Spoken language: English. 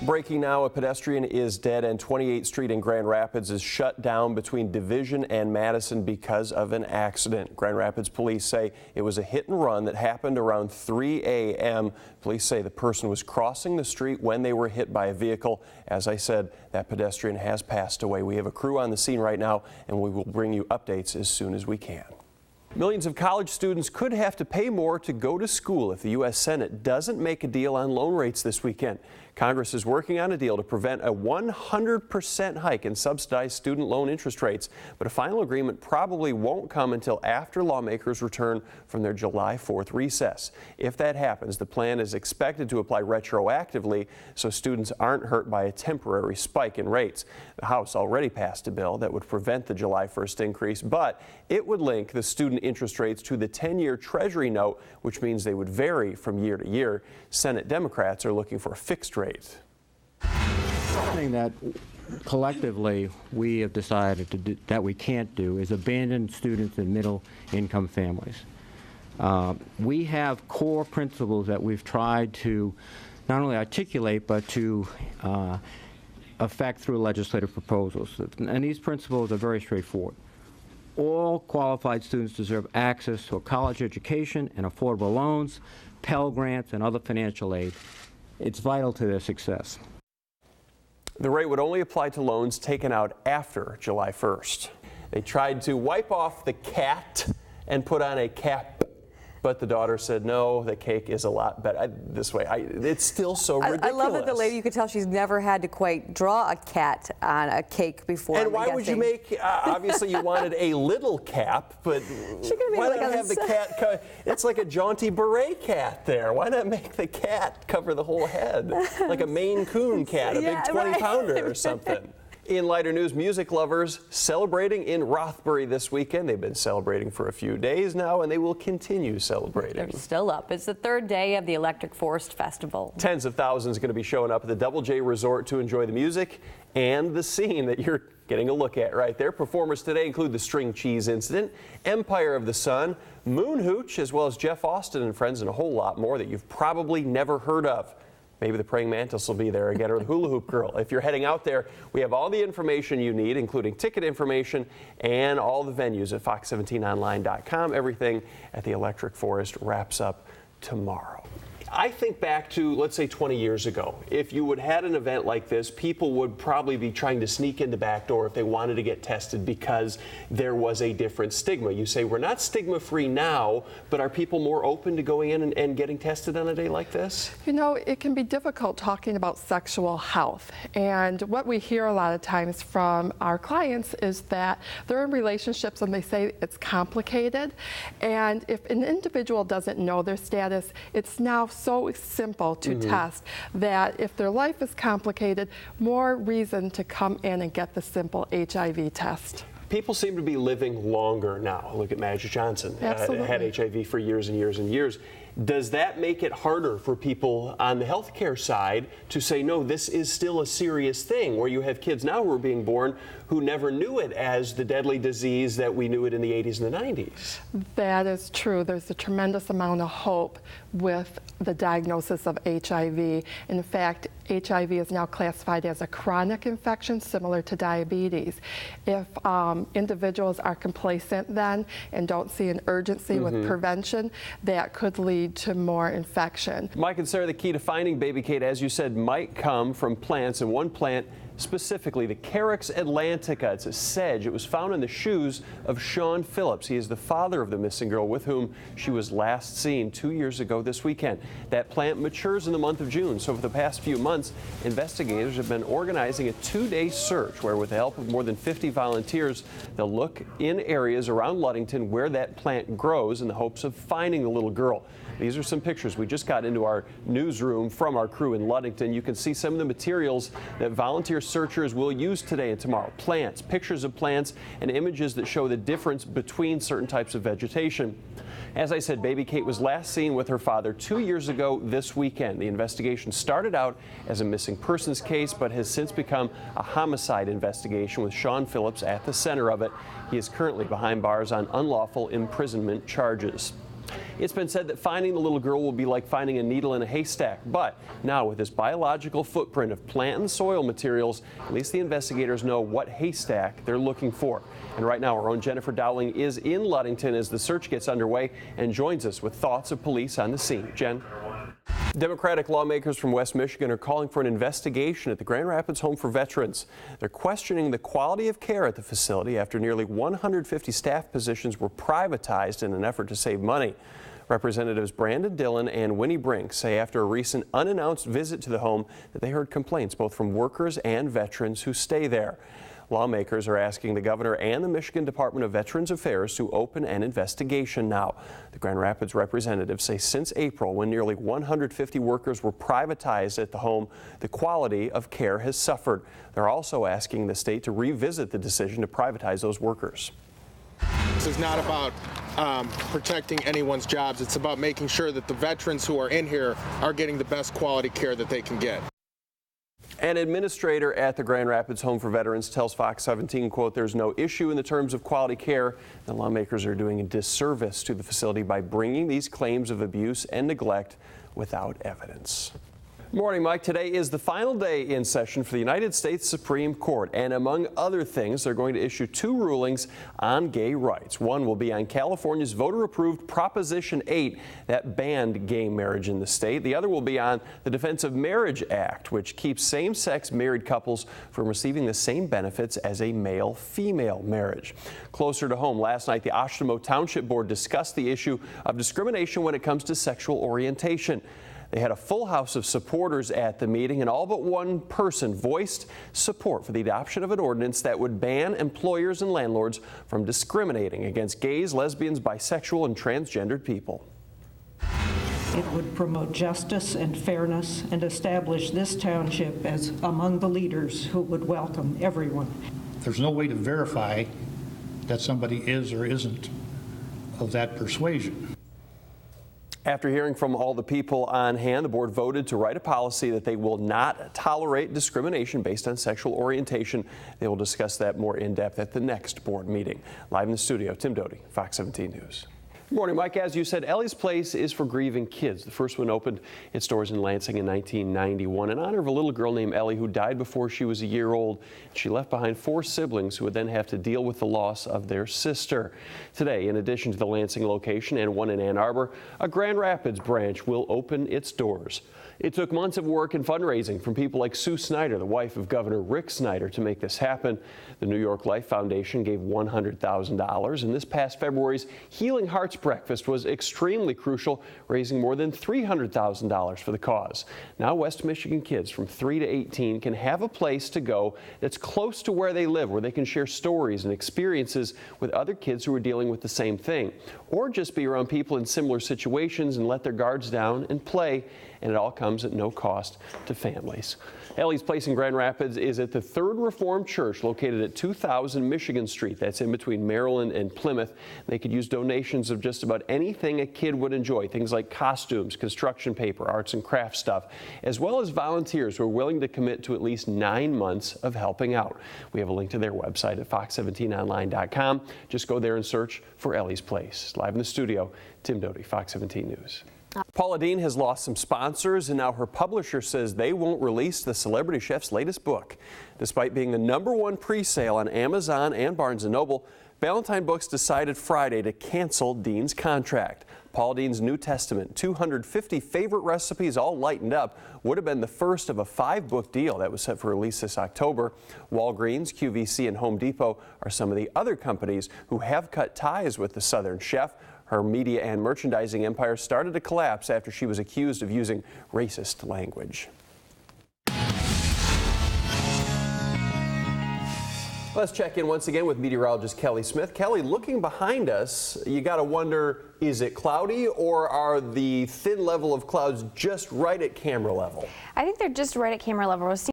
Breaking now, a pedestrian is dead and 28th Street in Grand Rapids is shut down between Division and Madison because of an accident. Grand Rapids police say it was a hit and run that happened around 3 a.m. Police say the person was crossing the street when they were hit by a vehicle. As I said, that pedestrian has passed away. We have a crew on the scene right now, and we will bring you updates as soon as we can. Millions of college students could have to pay more to go to school if the U.S. Senate doesn't make a deal on loan rates this weekend. Congress is working on a deal to prevent a 100% hike in subsidized student loan interest rates, but a final agreement probably won't come until after lawmakers return from their July 4th recess. If that happens, the plan is expected to apply retroactively so students aren't hurt by a temporary spike in rates. The House already passed a bill that would prevent the July 1st increase, but it would link the student interest rates to the 10-year Treasury note, which means they would vary from year to year. Senate Democrats are looking for a fixed rate. Something that collectively we have decided to do, that we can't do, is abandon students in middle-income families. We have core principles that we've tried to not only articulate but to affect through legislative proposals. And these principles are very straightforward. All qualified students deserve access to a college education and affordable loans, Pell Grants, and other financial aid. It's vital to their success. The rate would only apply to loans taken out after July 1st. They tried to wipe off the cat and put on a cap, but the daughter said, no, the cake is a lot better. It's still so ridiculous. I love that the lady, you could tell she's never had to quite draw a cat on a cake before. And why would you make, obviously you wanted a little cap, but why not have the cat, it's like a jaunty beret cat there. Why not make the cat cover the whole head? Like a Maine Coon cat, a big 20-pounder or something. In lighter news, music lovers celebrating in Rothbury this weekend. They've been celebrating for a few days now, and they will continue celebrating. They're still up. It's the third day of the Electric Forest Festival. Tens of thousands going to be showing up at the Double J Resort to enjoy the music and the scene that you're getting a look at right there. Performers today include the String Cheese Incident, Empire of the Sun, Moon Hooch, as well as Jeff Austin and friends, and a whole lot more that you've probably never heard of. Maybe the Praying Mantis will be there again, or the Hula Hoop Girl. If you're heading out there, we have all the information you need, including ticket information and all the venues at fox17online.com. Everything at the Electric Forest wraps up tomorrow. I think back to, let's say, 20 years ago. If you would have had an event like this, people would probably be trying to sneak in the back door if they wanted to get tested because there was a different stigma. You say, we're not stigma-free now, but are people more open to going in and getting tested on a day like this? You know, it can be difficult talking about sexual health. And what we hear a lot of times from our clients is that they're in relationships and they say it's complicated. And if an individual doesn't know their status, it's now so simple to test that if their life is complicated, more reason to come in and get the simple HIV test. People seem to be living longer now. Look at Magic Johnson, had HIV for years and years and years. Does that make it harder for people on the healthcare side to say, no, this is still a serious thing, where you have kids now who are being born who never knew it as the deadly disease that we knew it in the 80s and the 90s? That is true. There's a tremendous amount of hope with the diagnosis of HIV. In fact, HIV is now classified as a chronic infection similar to diabetes. If individuals are complacent then and don't see an urgency with prevention, that could lead to more infection. Mike and Sarah, the key to finding baby Kate, as you said, might come from plants, and one plant specifically, the Carex atlantica. It's a sedge. It was found in the shoes of Sean Phillips. He is the father of the missing girl with whom she was last seen 2 years ago this weekend. That plant matures in the month of June, so for the past few months, investigators have been organizing a 2-day search where, with the help of more than 50 volunteers, they'll look in areas around Ludington where that plant grows in the hopes of finding the little girl. These are some pictures we just got into our newsroom from our crew in Ludington. You can see some of the materials that volunteer searchers will use today and tomorrow. Plants, pictures of plants, and images that show the difference between certain types of vegetation. As I said, baby Kate was last seen with her father 2 years ago this weekend. The investigation started out as a missing persons case, but has since become a homicide investigation with Sean Phillips at the center of it. He is currently behind bars on unlawful imprisonment charges. It's been said that finding the little girl will be like finding a needle in a haystack, but now with this biological footprint of plant and soil materials, at least the investigators know what haystack they're looking for. And right now, our own Jennifer Dowling is in Ludington as the search gets underway and joins us with thoughts of police on the scene. Jen? Democratic lawmakers from West Michigan are calling for an investigation at the Grand Rapids Home for Veterans. They're questioning the quality of care at the facility after nearly 150 staff positions were privatized in an effort to save money. Representatives Brandon Dillon and Winnie Brink say after a recent unannounced visit to the home that they heard complaints both from workers and veterans who stay there. Lawmakers are asking the governor and the Michigan Department of Veterans Affairs to open an investigation now. The Grand Rapids representatives say since April, when nearly 150 workers were privatized at the home, the quality of care has suffered. They're also asking the state to revisit the decision to privatize those workers. This is not about protecting anyone's jobs. It's about making sure that the veterans who are in here are getting the best quality care that they can get. An administrator at the Grand Rapids Home for Veterans tells Fox 17, quote, "There's no issue in the terms of quality care. The lawmakers are doing a disservice to the facility by bringing these claims of abuse and neglect without evidence." Morning, Mike. Today is the final day in session for the United States Supreme Court, and among other things, they're going to issue 2 rulings on gay rights. One will be on California's voter-approved Proposition 8 that banned gay marriage in the state. The other will be on the Defense of Marriage Act, which keeps same-sex married couples from receiving the same benefits as a male-female marriage. Closer to home, last night, the Oshtemo Township Board discussed the issue of discrimination when it comes to sexual orientation. They had a full house of supporters at the meeting, and all but one person voiced support for the adoption of an ordinance that would ban employers and landlords from discriminating against gays, lesbians, bisexual, and transgendered people. It would promote justice and fairness and establish this township as among the leaders who would welcome everyone. There's no way to verify that somebody is or isn't of that persuasion. After hearing from all the people on hand, the board voted to write a policy that they will not tolerate discrimination based on sexual orientation. They will discuss that more in depth at the next board meeting. Live in the studio, Tim Doty, Fox 17 News. Good morning, Mike. As you said, Ellie's Place is for grieving kids. The first one opened its doors in Lansing in 1991 in honor of a little girl named Ellie who died before she was a year old. She left behind 4 siblings who would then have to deal with the loss of their sister. Today, in addition to the Lansing location and one in Ann Arbor, a Grand Rapids branch will open its doors. It took months of work and fundraising from people like Sue Snyder, the wife of Governor Rick Snyder, to make this happen. The New York Life Foundation gave $100,000, and this past February's Healing Hearts Breakfast was extremely crucial, raising more than $300,000 for the cause. Now West Michigan kids from 3 to 18 can have a place to go that's close to where they live, where they can share stories and experiences with other kids who are dealing with the same thing, or just be around people in similar situations and let their guards down and play. And it all comes at no cost to families. Ellie's Place in Grand Rapids is at the Third Reformed Church located at 2000 Michigan Street. That's in between Maryland and Plymouth. They could use donations of just about anything a kid would enjoy, things like costumes, construction paper, arts and crafts stuff, as well as volunteers who are willing to commit to at least 9 months of helping out. We have a link to their website at fox17online.com. Just go there and search for Ellie's Place. Live in the studio, Tim Doty, Fox 17 News. Paula Deen has lost some sponsors, and now her publisher says they won't release the celebrity chef's latest book. Despite being the #1 pre-sale on Amazon and Barnes & Noble, Ballantine Books decided Friday to cancel Deen's contract. Paula Deen's New Testament, 250 favorite recipes all lightened up, would have been the first of a 5-book deal that was set for release this October. Walgreens, QVC, and Home Depot are some of the other companies who have cut ties with the Southern chef. Her media and merchandising empire started to collapse after she was accused of using racist language. Let's check in once again with meteorologist Kelly Smith. Kelly, looking behind us, you got to wonder, is it cloudy or are the thin level of clouds just right at camera level? I think they're just right at camera level. We're seeing